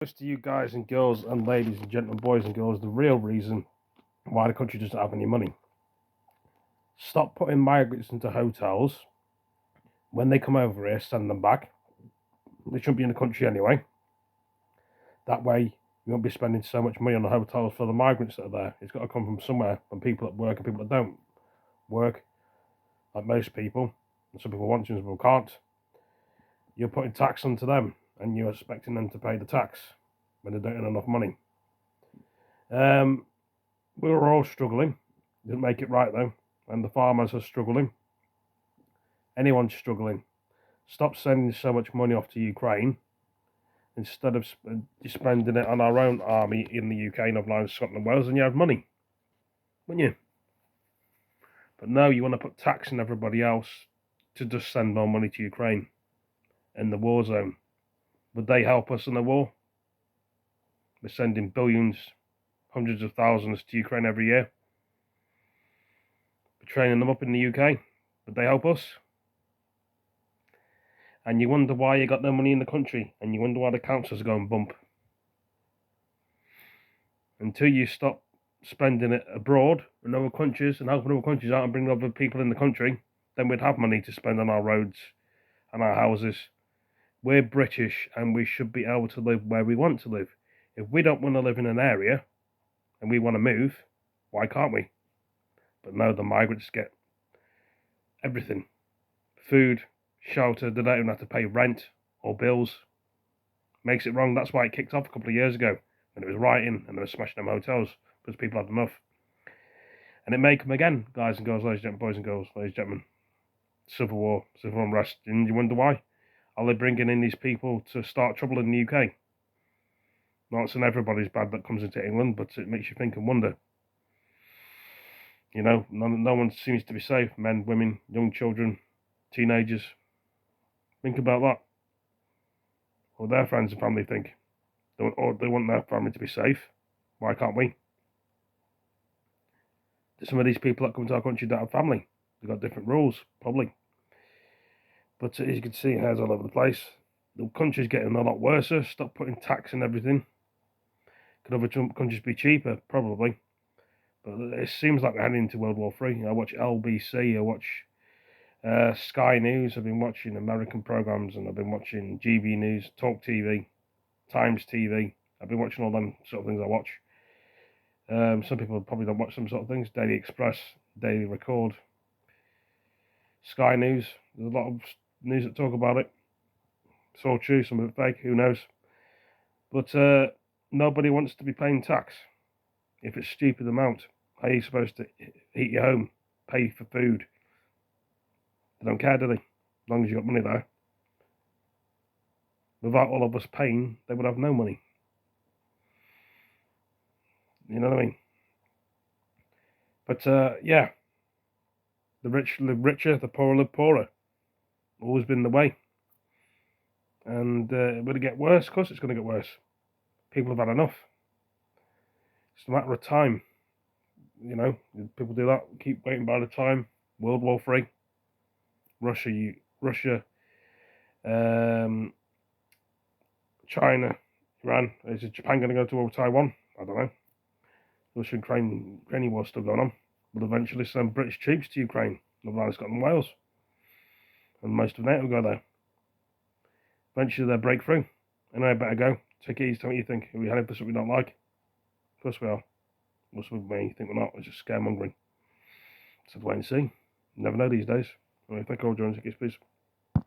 To you guys and girls and ladies and gentlemen, boys and girls, the real reason why the country doesn't have any money. Stop putting migrants into hotels. When they come over here, send them back. They shouldn't be in the country anyway. That way, you won't be spending so much money on the hotels for the migrants that are there. It's got to come from somewhere, from people that work and people that don't work, like most people. And some people want to, some people can't. You're putting tax onto them, and you're expecting them to pay the tax when they don't earn enough money. We were all struggling. Didn't make it right though, and the farmers are struggling. Anyone's struggling. Stop sending so much money off to Ukraine instead of spending it on our own army in the UK, Northern Ireland, Scotland, and Wales, and you have money, wouldn't you? But no, you want to put tax on everybody else to just send more money to Ukraine in the war zone. Would they help us in the war? We're sending billions, hundreds of thousands to Ukraine every year. We're training them up in the UK. Would they help us? And you wonder why you got no money in the country, and you wonder why the councils are going bump. Until you stop spending it abroad in other countries and helping other countries out and bringing other people in the country, then we'd have money to spend on our roads and our houses. We're British and we should be able to live where we want to live. If we don't want to live in an area and we want to move, why can't we? But no, the migrants get everything. Food, shelter, they don't even have to pay rent or bills. Makes it wrong. That's why it kicked off a couple of years ago when it was rioting and they were smashing them hotels because people had enough. And it may come again, guys and girls, ladies and gentlemen, boys and girls, ladies and gentlemen. Civil war, civil unrest. And you wonder why? Are they bringing in these people to start trouble in the UK? Not saying everybody's bad that comes into England, but it makes you think and wonder. You know, no one seems to be safe. Men, women, young children, teenagers. Think about that. What their friends and family think. Or they want their family to be safe. Why can't we? Some of these people that come to our country don't have family. They've got different rules, probably. But as you can see, it has all over the place. The country's getting a lot worse. Stop putting tax on everything. Could other countries be cheaper? Probably. But it seems like we're heading into World War III. I watch LBC, I watch Sky News, I've been watching American programs, and I've been watching GB News, Talk TV, Times TV. I've been watching all them sort of things I watch. Some people probably don't watch some sort of things. Daily Express, Daily Record, Sky News. There's a lot of news that talk about it. It's all true, some of it fake, who knows. But nobody wants to be paying tax. If it's stupid amount, how are you supposed to heat your home, pay for food? They don't care, do they? As long as you've got money there. Without all of us paying, they would have no money. You know what I mean? But yeah, the rich live richer, the poor live poorer. Always been the way. And will it get worse? Of course it's going to get worse. People have had enough. It's a matter of time. You know, people do that, keep waiting by the time. World War III. Russia, China, Iran. Is Japan going to go to war with Taiwan? I don't know. Russia-Ukraine war still going on. We'll eventually send British troops to Ukraine, Northern Ireland, Scotland, and Wales. And most of NATO will go there. Eventually they'll break through. Anyway, I better go. Take it easy, tell me what you think. Are we heading for something we don't like? Of course we are. What's with me? You think we're not? It's just scaremongering. So wait and see. You never know these days. Anyway, thank you all for joining us. Peace.